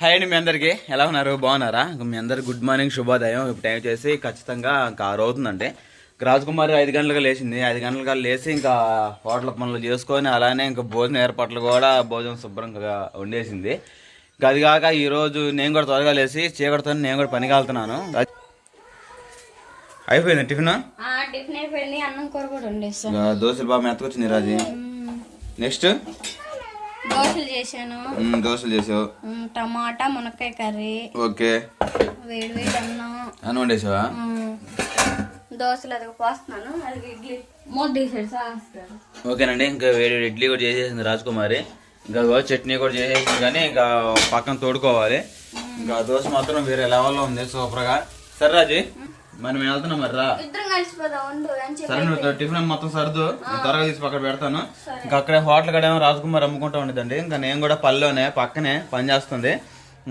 Hi అండి, మీ అందరికీ ఎలా ఉన్నారు? బాగున్నారా? మీ అందరికి గుడ్ మార్నింగ్, శుభోదయం. ఇప్పుడు టైం చేసి ఖచ్చితంగా ఇంకా 6 అవుతుందండి. రాజకుమారి 5 గంటలుగా లేచింది. 5 గంటలుగా లేచి ఇంకా హోటల్ పనులు చేసుకొని అలానే ఇంకా భోజన ఏర్పాట్లు కూడా భోజనం శుభ్రంగా వండేసింది. ఇంకా అది కాక ఈరోజు నేను కూడా త్వరగా లేచి చీకటితో నేను కూడా పనికి వెళ్తున్నాను. అయిపోయింది టిఫిన్ అయిపోయింది. అన్నం కూర కూడా వండేసాను. దోశలు బాగా మెత్తకొచ్చింది రాజీ. నెక్స్ట్ దోశలు చేసావు. టమాటా మునక్కాయ కర్రీ. ఓకే. వేడి వేడి అన్నం వండేసావా? దోశలు అది పోస్తున్నాను. అది ఇడ్లీ మూడు ఓకేనండి. ఇంకా వేడి ఇడ్లీ కూడా చేసేసింది రాజకుమారి. ఇంకా చట్నీ కూడా చేసేసింది, కానీ ఇంకా పక్కన తోడుకోవాలి. ఇంకా దోశ మాత్రం వేరే లెవెల్లో ఉంది, సూపర్గా. సరే రాజీ, మనం వెళ్తున్నాం మరి రా. సరే, నువ్వు టిఫిన్ మొత్తం సర్దు, త్వరగా తీసి పక్కన పెడతాను. ఇంకా అక్కడే హోటల్ కడేమో రాజకుమార్ అమ్ముకుంటా ఉండేదండి. ఇంకా నేను కూడా పల్లెలోనే పక్కనే పని చేస్తుంది.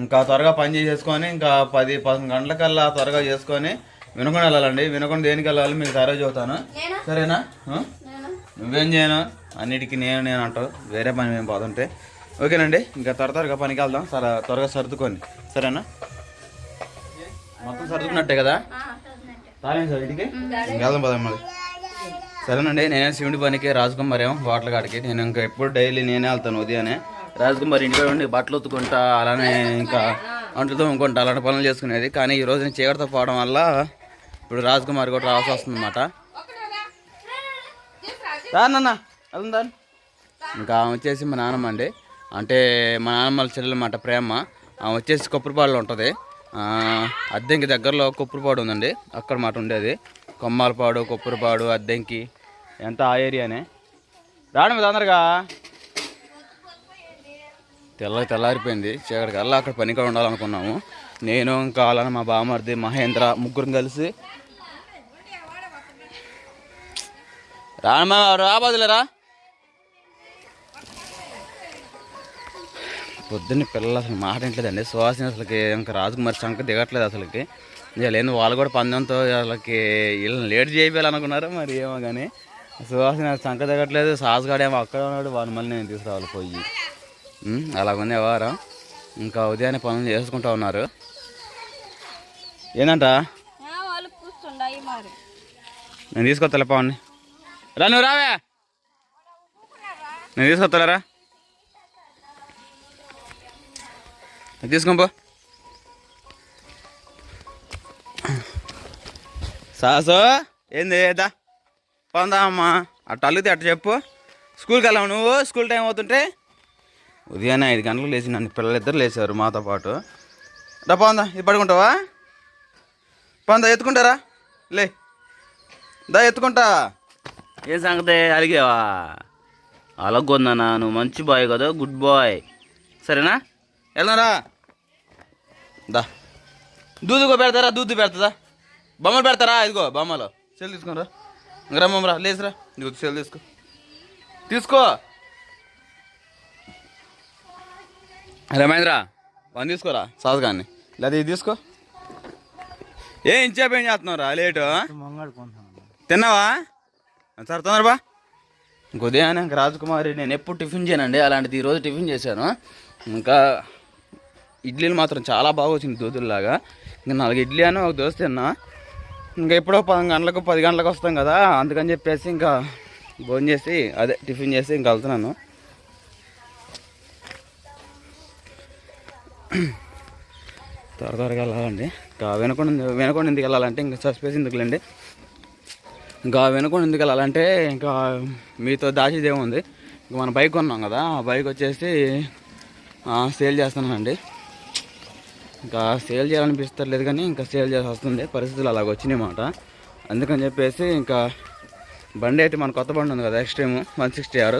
ఇంకా త్వరగా పని చేసేసుకొని ఇంకా 10-11 గంటలకల్లా త్వరగా చేసుకొని వినకుండా వెళ్ళాలండి. వినకుండా దేనికి వెళ్ళాలి మీకు సరే చెబుతాను, సరేనా? నువ్వేం చేయను, అన్నిటికీ నేను అంటావు, వేరే పని మేము పోతుంటే. ఓకేనండి, ఇంకా త్వరగా పనికి వెళ్దాం. సరే, త్వరగా సర్దుకోండి, సరేనా? మొత్తం సర్దుకున్నట్టే కదా? ఇంటికి వెళ్దాం పదం మళ్ళీ. సరేనండి, నేనే శివుడి పనికి, రాజకుమార్ ఏమో హోటల్ కాడికి. నేను ఇంకా ఎప్పుడు డైలీ నేనే వెళ్తాను ఉదయాన్నే. రాజకుమార్ ఇంటికి ఉండి బట్టలు ఉత్తుకుంటా, అలానే ఇంకా అంటుతో ఇంకొంటా అలాంటి పనులు చేసుకునేది. కానీ ఈ రోజు నేను చీకటితో పోవడం వల్ల ఇప్పుడు రాజకుమార్ కూడా రావాల్సి వస్తుంది అన్నమాట. రానన్న వెళ్దా. ఇంకా ఆమె వచ్చేసి మా నాన్నమ్మ అండి, అంటే మా నాన్నమ్మ చెల్లెలు అన్నమాట, ప్రేమ. ఆమె వచ్చేసి కొప్పరిపాడులో ఉంటుంది. అద్దెంకి దగ్గరలో కొప్పరిపాడు ఉందండి, అక్కడ మాట ఉండేది. కొమ్మాలపాడు, కొప్పరిపాడు, అద్దెంకి ఎంత ఆ ఏరియానే. రావడం తొందరగా. తెల్లారిపోయింది, చీకటికి వెళ్ళా అక్కడ పని కూడా ఉండాలనుకున్నాము. నేను ఇంకా అలానే మా బామర్ది మహేంద్ర ముగ్గురు కలిసి. రాబోదులేరా. పొద్దున్న పిల్లలు అసలు మాట వింటలేదండి. సువాసన అసలుకి ఇంకా రాజకుమారి చంక దిగట్లేదు అసలుకి. లేదు, వాళ్ళు కూడా పందెంతో వాళ్ళకి వీళ్ళని లేట్ చేయాలనుకున్నారు మరి, ఏమో కానీ సువాసన చంక దిగట్లేదు. సాసుగాడేమో అక్కడ ఉన్నాడు, వాళ్ళు మళ్ళీ నేను తీసుకురావాలి పోయి. అలాగుంది వ్యవహారం. ఇంకా ఉదయాన్నే పనులు చేసుకుంటూ ఉన్నారు. ఏందంట నేను తీసుకొస్తా పవన్ని. రా, నువ్వు రావే, నేను తీసుకొస్తారా. తీసుకోపో సాసు. ఏంది ఏదా పోందా అమ్మా, అట్ట అల్లితే అట్ట చెప్పు. స్కూల్కి వెళ్ళావు నువ్వు? స్కూల్ టైం అవుతుంటే ఉదయాన్నే 5 గంటలకు లేచి నన్ను పిల్లలిద్దరు లేచారు మాతో పాటు. రా పోందా, ఇది పడుకుంటావా? పోందా, ఎత్తుకుంటారా? లే దా, ఎత్తుకుంటా. ఏం సంగతే, అలిగావా? అలాగొందనా, నువ్వు మంచి బాయ్ కదా, గుడ్ బాయ్. సరేనా, వెళ్దారా. దా, దూదుగో పెడతారా? దూదు పెడతా. బొమ్మలు పెడతారా? ఇదిగో బొమ్మలు. సెల్ తీసుకోరా, రమ్మరా, లేచురా. ఇదిగో సెల్ తీసుకో. రమేంద్ర పని తీసుకోరా, సాసు కానీ లేదా ఇది తీసుకో. ఇంచేపు ఏం చేస్తున్నావురా లేటు? తిన్నావా? సరే తొందరబా. ఉదయాన్నే ఇంకా రాజకుమారి నేను ఎప్పుడు టిఫిన్ చేయనండి, అలాంటిది ఈరోజు టిఫిన్ చేశాను. ఇంకా ఇడ్లీలు మాత్రం చాలా బాగా వచ్చింది దోతుల్లాగా. ఇంకా 4 ఇడ్లీ అని ఒక దోశ తిన్నా. ఇంకా ఎప్పుడో 10 గంటలకు వస్తాం కదా, అందుకని చెప్పేసి ఇంకా భోజనం చేసి అదే టిఫిన్ చేసి ఇంకా వెళ్తున్నాను. త్వరగా వెళ్ళాలండి. ఇంకా వెనకొండ ఎందుకు వెళ్ళాలంటే ఇంకా సస్పేస్ ఎందుకులేండి. ఇంకా వెనకొండ ఎందుకు వెళ్ళాలంటే ఇంకా మీతో దాచేదేముంది. ఇంకా మన బైక్ కొన్నాం కదా, ఆ బైక్ వచ్చేసి సేల్ చేస్తున్నానండి. ఇంకా సేల్ చేయాలనిపిస్తలేదు, కానీ ఇంకా సేల్ చేయాల్సి వస్తుంది, పరిస్థితులు అలాగ వచ్చినాయి అన్నమాట. అందుకని చెప్పేసి ఇంకా బండి అయితే మన కొత్త బండి ఉంది కదా, ఎక్స్ట్రీమ్ 160R,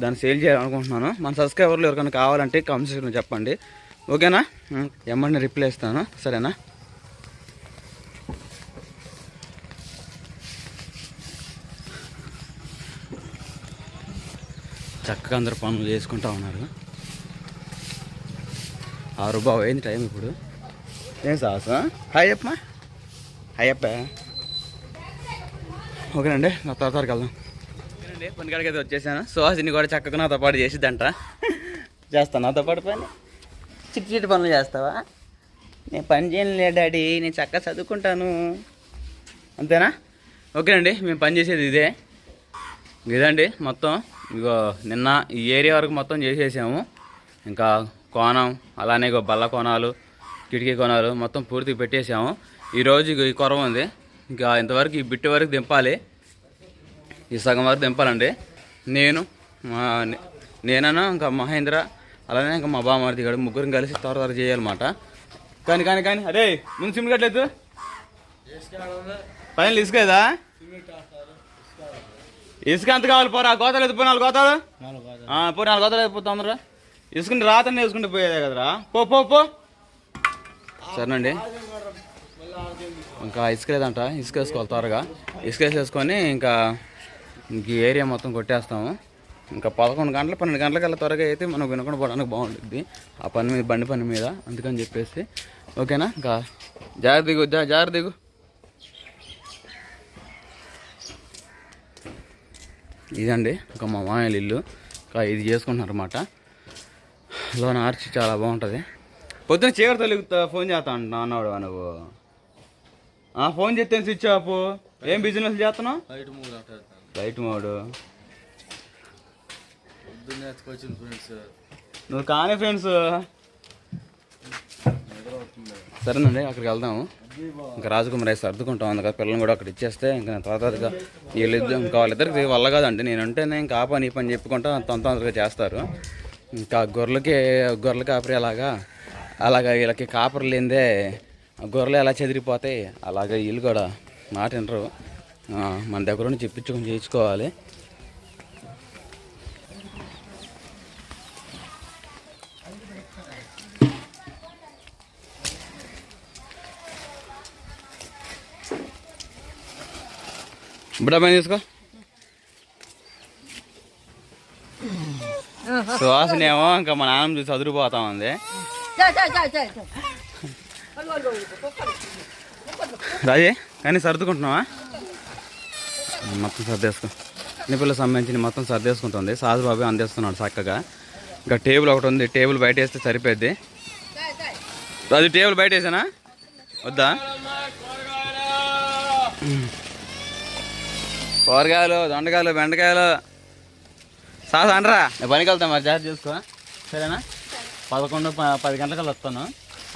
దాన్ని సేల్ చేయాలనుకుంటున్నాను. మన సబ్స్క్రైబర్లు ఎవరికైనా కావాలంటే కామెంట్ సెక్షన్లో చెప్పండి, ఓకేనా? ఏమన్నా రిప్లై ఇస్తాను, సరేనా? చక్కగా అందరు పనులు చేసుకుంటూ ఉన్నారు. 6 బాబు అయింది టైం ఇప్పుడు. ఏం సాహసం? హాయ్ చెప్పమా. హాయ్ చెప్పా. ఓకేనండి, నా త్వరగా వెళ్దాం. ఓకేనండి, పనికాడికి అయితే వచ్చేసాను. సుహాసిని కూడా చక్కగా నాతో పాటు చేసిద్దంట. చేస్తాను నాతో పాటు పని. చిట్టి చిట్టి పనులు చేస్తావా? నేను పని చేయనులే డాడీ, నేను చక్కగా చదువుకుంటాను అంతేనా? ఓకేనండి, మేము పని చేసేది ఇదండి మొత్తం. ఇగో నిన్న ఈ ఏరియా వరకు మొత్తం చేసేసాము. ఇంకా కోణం అలానే ఇగో బల్ల కోణాలు, కిటికీ కోణాలు మొత్తం పూర్తిగా పెట్టేసాము. ఈరోజు ఈ కొరవ ఉంది, ఇంకా ఇంతవరకు ఈ బిట్టు వరకు దింపాలి. ఈ సగం వరకు దింపాలండి. నేనన్నా ఇంకా మహేంద్ర అలానే ఇంకా మా బామ్మర్ది గారు ముగ్గురం కలిసి త్వర చేయాలన్నమాట. కానీ అరే ముందు సిమెంట్ కట్టలేదు, పైన ఇసుకేదా? ఇసుక ఎంత కావాలి? పోరా గోతాలు ఎత్తుపో, 4 గోతాలు పో, 4 గోతాలు ఎత్తిపోతా అందరూ. ఇసుకుంటే రాతనే వేసుకుంటే పోయేదే కదరా. పో సరేనండి. ఇంకా ఇసుక లేదంట, ఇసుక వేసుకోవాలి త్వరగా. ఇసుక వేసేసుకొని ఇంకా ఇంక ఏరియా మొత్తం కొట్టేస్తాము. ఇంకా 11 గంటలు 12 గంటలకల్లా త్వరగా అయితే మనం వినకుండా పోవడానికి బాగుంటుంది ఆ పని మీద, బండి పని మీద. అందుకని చెప్పేసి ఓకేనా. ఇంకా జాగ్రత్త దిగు. ఇదండి ఇంకా మా మామయ్య ఇల్లు. ఇంకా ఇది చేసుకుంటున్నారు అన్నమాట. లోన ఆర్చి చాలా బాగుంటుంది. పొద్దున్న చీకటి తొలుగుతా ఫోన్ చేస్తా అంటున్నా అన్నాడు నువ్వు. ఫోన్ చేస్తే స్విచ్ ఆఫ్. ఏం బిజినెస్ చేస్తున్నావు? Light mode. నువ్వు కానీ ఫ్రెండ్స్. సరేనండి, అక్కడికి వెళ్దాము. ఇంకా రాజకుమారి అయితే సర్దుకుంటాం. అందుకని పిల్లల్ని కూడా అక్కడ ఇచ్చేస్తే ఇంకా త్వరగా వీళ్ళిద్దరు ఇంకా వాళ్ళిద్దరికి వల్ల కాదండి. నేనంటేనే ఇంకా ఆ పని ఈ పని చెప్పుకుంటా తొందరగా చేస్తారు. ఇంకా గొర్రెల కాపరి అలాగా వీళ్ళకి కాపరి లేదే గొర్రెలు ఎలా చెదిరిపోతాయి అలాగే వీళ్ళు కూడా మాట వినరు. మన దగ్గర నుండి చెప్పించుకొని చేయించుకోవాలి. బుడ్డా పని తీసుకో. సువాసన ఏమో ఇంకా మా నాన్న చూసి చదువుపోతా ఉంది. రాజే కానీ సర్దుకుంటున్నావా? మొత్తం సర్దేసుకో. చిన్నపిల్లలకు సంబంధించి మొత్తం సర్దేసుకుంటుంది. సాజు బాబు అందిస్తున్నాడు చక్కగా. ఇంకా టేబుల్ ఒకటి ఉంది, టేబుల్ బయట వేస్తే సరిపోద్ది. రాజు టేబుల్ బయట వేసానా వద్దా? కూరగాయలు, దొండకాయలు, బెండకాయలు సాస్ అనరా. నేను పనికి వెళ్తాను మరి, జాగ్రత్త చేసుకో సరేనా? 11-10 గంటలకల్లా వస్తాను.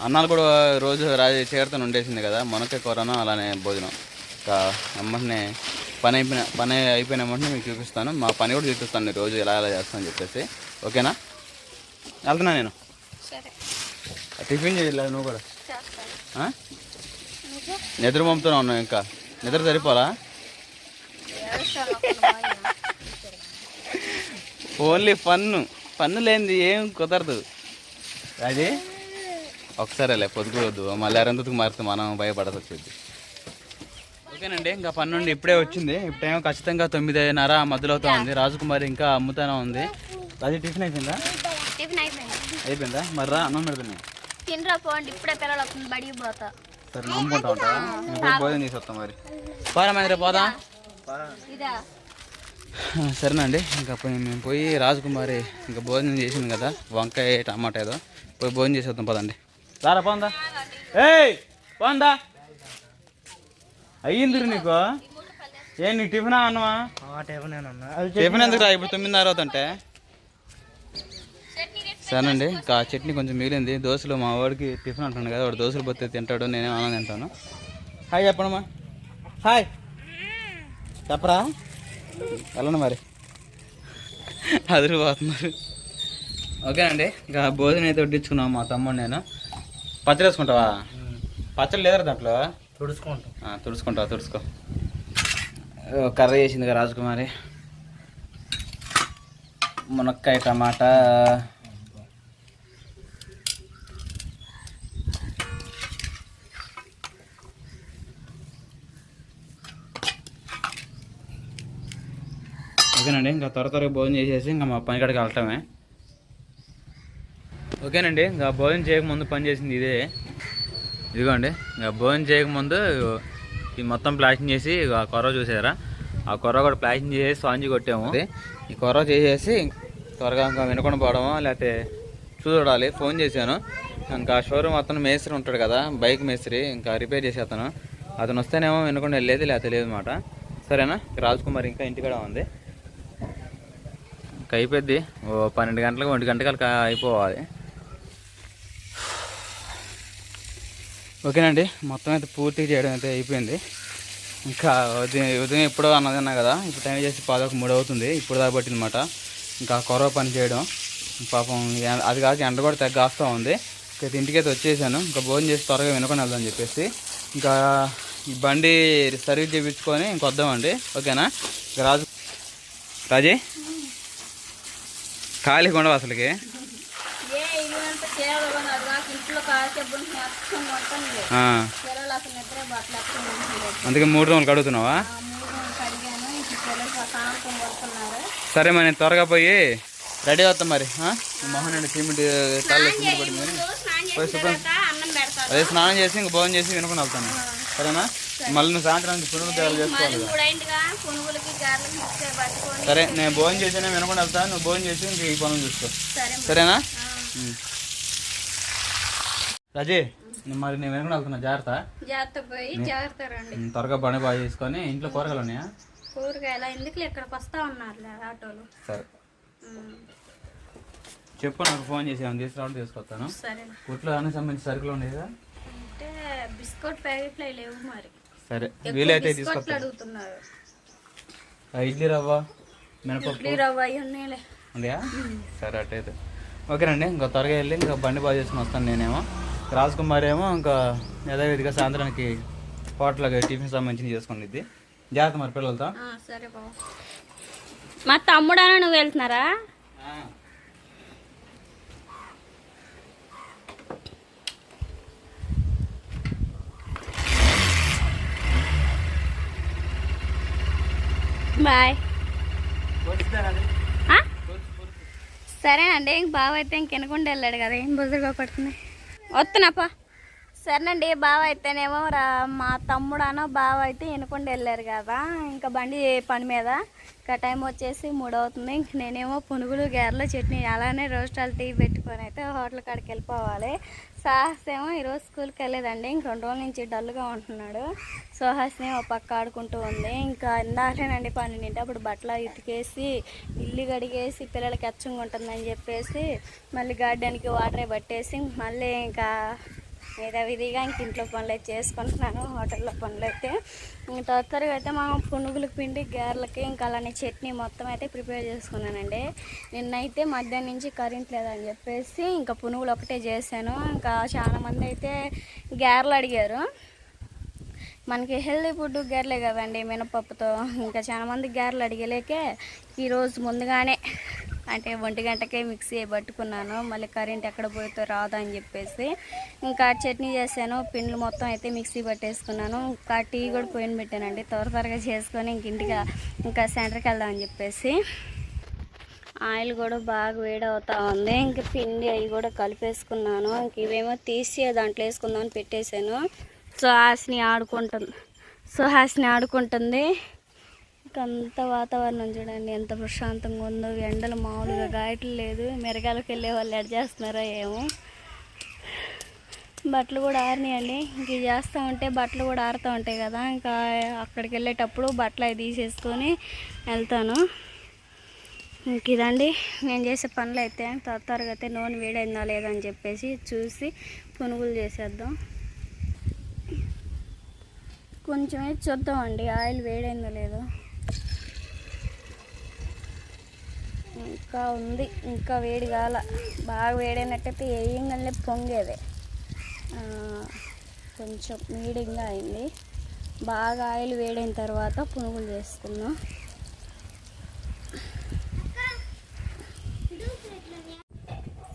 అన్నాలు కూడా రోజు చేరుతాను ఉండేసింది కదా, మునక్కాయ కూరను అలానే భోజనం. ఇంకా అమ్మనే పని అయిపోయిన వెంటనే మీకు చూపిస్తాను. మా పని కూడా చూపిస్తాను రోజు ఎలా చేస్తానని చెప్పేసి. ఓకేనా? వెళ్తున్నా నేను. టిఫిన్ చేయలేదు నువ్వు కూడా? నిద్ర పంపుతున్నావు ఉన్నావు, ఇంకా నిద్ర సరిపోలా? ఓన్లీ పన్ను లేనిది ఏం కుదరదు. అది ఒకసారి అలా పొద్దుకోవద్దు, మళ్ళీ అరంతకు మారితే మనం భయపడదు వచ్చేది. ఓకేనండి, ఇంకా పని నుండి ఇప్పుడే వచ్చింది. ఇప్పుడేమో ఖచ్చితంగా 9:30 మధ్యలో అవుతా ఉంది. రాజకుమారి ఇంకా అమ్ముతానే ఉంది. అది టిఫిన్ అయిపోయిందా? అయిపోయిందా? మరి రా అన్నం పెడుతున్నా. ఇప్పుడే పిల్లలు వస్తుంది, బడికి పోతా. సరే నమ్ముకుంటా ఉంటా. భోజనం తీసుకొస్తాం మరి. పోరా మరి పోదా. సరేనండి, ఇంకా మేము పోయి రాజకుమారి ఇంకా భోజనం చేసింది కదా, వంకాయ టమాటా ఏదో, పోయి భోజనం చేసేద్దాం పదండి. రారా పోందా. పోందా అయ్యింది నీకు. ఏం నీకు టిఫిన్ అన్నమా? టిఫిన్ ఎందుకు రా, ఇప్పుడు 9:30 అవుతుంటే. సరేనండి, ఇంకా చట్నీ కొంచెం మిగిలింది. దోశలు మా వాడికి టిఫిన్ అంటాను కదా, వాడు దోశలు పోతే తింటాడు, నేనే ఆనందం తింటాను. హాయ్ చెప్పండమ్మా. హాయ్ చెప్పరా. వెళ్ళండి మరి, అదిరిపోతున్నారు. ఓకేనండి, ఇంకా భోజనం అయితే వడ్డించుకున్నాం మా తమ్ముడు నేను. పచ్చడి వేసుకుంటావా? పచ్చడి లేదా దాంట్లో? తుడుచుకో. కర్రీ చేసింది కదా రాజకుమారి. మునక్కాయ టమాటా, ఓకేనండి. ఇంకా త్వరగా భోజనం చేసేసి ఇంకా మా పని కాడికి వెళ్ళటమే. ఓకేనండి, ఇంకా భోజనం చేయకముందు పని చేసింది ఇదిగోండి. ఇంకా భోజనం చేయకముందు ఈ మొత్తం ప్లాస్టింగ్ చేసి ఆ కొర్ర చూసారా, ఆ కొర్ర కూడా ప్లాస్టింగ్ చేసి స్పాంజి కొట్టాము. ఈ కొర్ర చేసేసి త్వరగా ఇంకా వినకుండా పోవడమో లేకపోతే చూడాలి. ఫోన్ చేశాను, ఇంకా షోరూమ్ అతను మేస్త్రి ఉంటాడు కదా, బైక్ మేస్త్రి, ఇంకా రిపేర్ చేసే అతను వస్తేనేమో వినకుండా వెళ్ళేది, లేదా తెలియదు అనమాట. సరేనా, రాజ్ కుమార్ ఇంకా ఇంటికాడ ఉంది. ఇంకా అయిపోద్ది, 12 గంటలకు 1 గంటలకు అయిపోవాలి. ఓకేనండి, మొత్తం అయితే పూర్తి చేయడం అయితే అయిపోయింది. ఇంకా ఉదయం ఎప్పుడో అన్నదన్నా కదా, ఇప్పుడు టైం చేసి 11:03 అవుతుంది. ఇప్పుడు దాకా పట్టిందన్నమాట ఇంకా కొరవ పని చేయడం. పాపం అది కాక ఎండ కూడా తెగాస్తూ ఉంది. ఇంకా ఇంటికైతే వచ్చేసాను. ఇంకా భోజనం చేసి త్వరగా వినుకొని వెళ్దామని చెప్పేసి ఇంకా ఈ బండి సర్వీస్ చేయించుకొని ఇంకొద్దామండి. ఓకేనా, రాజీ ఖాళీగా ఉండవు అసలుకి. అందుకే 3 రోజులు కడుగుతున్నావా? సరే మరి నేను త్వరగా పోయి రెడీ అవుతాం మరి. మోహన్ అండి సిమెంట్ కాళ్ళు సిమెంట్ పడింది, పోయి శుభ్రం అదే స్నానం చేసి ఇంక భోజనం చేసి వినుకొని వెళ్తాను. సరేనా, మళ్ళీ నువ్వు సాయంత్రానికి పునుగులు తయారు చేసుకోవాలి. సరే, నేను భోజనం చేసి వినుకొని వెళ్తాను, నువ్వు భోజనం చేసి ఇంక ఈ పనులు చూసుకో. సరేనా రాజీ, మరి నేను వెనుకొని వెళ్తున్నా, జాగ్రత్త. త్వరగా బండి బాగా చేసుకొని. ఇంట్లో కూరగాయలు ఉన్నాయా? కూరగాయల ఎందుకు ఇక్కడికి వస్తా ఉన్నారు ఆటోలు. సరే చెప్పు, నాకు ఫోన్ చేసి ఏమైనా తీసుకురావడం తీసుకొస్తాను. కుట్లో అన్ని సంబంధించి సరుకులు ఉన్నాయి కదా, అంటే బిస్కెట్ ప్యాకెట్లు లేవు మరి. సరే, వీలైతే తీసుకొస్తా. అడుగుతున్నారు ఇడ్లీ రవ్వ, మినపప్పు రవ్వ ఉన్నాయిలే. ఉన్నాయా? సరే అట్టయితే ఓకేనండి. ఇంకా త్వరగా వెళ్ళి ఇంకా బండి బాగా చేసుకుని వస్తాను. నేనేమో రాజ్ కుమార్ ఏమో ఇంకా యథావిధిగా సాయంత్రానికి హోటల్కి టిఫిన్ సంబంధించి చేసుకునిద్ది. జాగ్రత్త మరి పిల్లలతో. సరే బాబు. మా తమ్ముడానా నువ్వు వెళ్తున్నారా? బాయ్. సరేనండి, ఇంక బావ అయితే ఇంకెనకుండా వెళ్ళాడు కదా, ఏం బుజురుగా పడుతుంది. వస్తున్నాపా. సరేనండి, బావ అయితేనేమో మా తమ్ముడానో బావ అయితే వినకుండా వెళ్ళారు కదా, ఇంకా బండి పని మీద. ఇంకా టైం వచ్చేసి 3 అవుతుంది. ఇంక నేనేమో పునుగులు గారెలు చట్నీ అలానే రోస్టాలు టీ పెట్టుకొని అయితే హోటల్ కాడికి వెళ్ళిపోవాలి. సాహస్ ఏమో ఈరోజు స్కూల్కి వెళ్ళలేదండి, ఇంక 2 రోజుల నుంచి డల్గా ఉంటున్నాడు. సుహాస్ని ఒక పక్క ఆడుకుంటూ ఉంది. ఇంకా ఇందాకలేనండి 12 అప్పుడు బట్టలు ఉతికేసి ఇల్లు కడిగేసి పిల్లలకి ఎచ్చంగా ఉంటుందని చెప్పేసి మళ్ళీ గార్డెన్కి వాటరే పట్టేసి మళ్ళీ ఇంకా విధిగా ఇంక ఇంట్లో పనులు అయితే చేసుకుంటున్నాను. హోటల్లో పనులు అయితే త్వరగా అయితే మా పునుగులకు పిండి గారెలకి ఇంకా అలానే చట్నీ మొత్తం అయితే ప్రిపేర్ చేసుకున్నానండి. నిన్నైతే మధ్యాహ్నం నుంచి కరెంట్ లేదని చెప్పేసి ఇంకా పునుగులు ఒకటే చేశాను. ఇంకా చాలామంది అయితే గారెలు అడిగారు. మనకి హెల్దీ ఫుడ్ గారెలే కదండి మినపప్పుతో. ఇంకా చాలామంది గారెలు అడిగలేకే ఈరోజు ముందుగానే అంటే 1 గంటకే మిక్సీ పట్టుకున్నాను. మళ్ళీ కరెంట్ ఎక్కడ పోయితో రాదు అని చెప్పేసి ఇంకా చట్నీ చేశాను. పిండ్లు మొత్తం అయితే మిక్సీ పట్టేసుకున్నాను. ఇంకా టీ కూడా పోయిన పెట్టానండి, త్వరగా చేసుకొని ఇంటికి ఇంకా సెంటర్కి వెళ్దామని చెప్పేసి. ఆయిల్ కూడా బాగా వేడవుతూ ఉంది. ఇంక పిండి అవి కూడా కలిపేసుకున్నాను. ఇంక ఇవేమో తీసి దాంట్లో వేసుకుందామని పెట్టేశాను. సుహాస్ని ఆడుకుంటుంది. అంత వాతావరణం చూడండి ఎంత ప్రశాంతంగా ఉందో. ఎండలు మామూలుగా గాయట్లు లేదు. మెరగాలకు వెళ్ళే వాళ్ళు ఎడ్ చేస్తున్నారో ఏమో. బట్టలు కూడా ఆరినాయండి. ఇంక చేస్తూ ఉంటే బట్టలు కూడా ఆరుతూ ఉంటాయి కదా, ఇంకా అక్కడికి వెళ్ళేటప్పుడు బట్టలు అవి తీసేసుకొని వెళ్తాను. ఇంక ఇదండి నేను చేసే పనులు అయితే. త్వరగా అయితే నూనె వేడైందా లేదని చెప్పేసి చూసి పునుగులు చేసేద్దాం. కొంచెం చూద్దామండి ఆయిల్ వేడైందో లేదో. ఇంకా ఉంది, ఇంకా వేడి కాల. బాగా వేడైనట్టయితే వేయంగానే పొంగేదే. కొంచెం మీడియంగా అయింది. బాగా ఆయిల్ వేడైన తర్వాత పునుగులు చేసుకుందాం.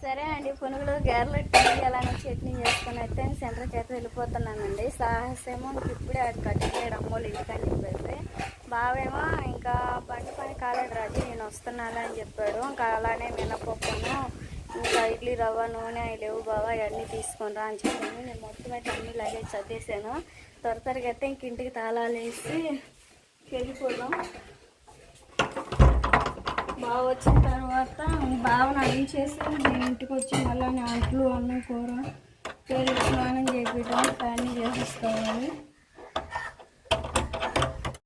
సరే అండి, పునుగులు గారెలు టీ అలానే చట్నీ చేసుకుని అయితే సెంటర్కి అయితే వెళ్ళిపోతున్నానండి. సాహస్ ఏమో ఇప్పుడే అది కట్టేయడం అమ్మోళ్ళు ఇంటికని చెప్పేసి, బావేమో ఇంకా బండి పని కాలేడు రాజు నేను వస్తున్నాను అని చెప్పాడు. ఇంకా అలానే మినపప్పును ఇంకా ఇడ్లీ రవ్వ నూనె లేవు బావా ఇవన్నీ తీసుకొని రా అని చెప్పింది. నేను మొత్తం అయితే అన్నీ లగేజ్ చదివేసాను. త్వరగా అయితే ఇంక ఇంటికి తాళాలు వేసి వెళ్ళిపోదాం. బాగా వచ్చిన తర్వాత బావని అడిగించేసి నేను ఇంటికి వచ్చి మళ్ళీ అంట్లు అన్నం కూర పేరు స్నానం చేయించడం కానీ చేసేస్తాం.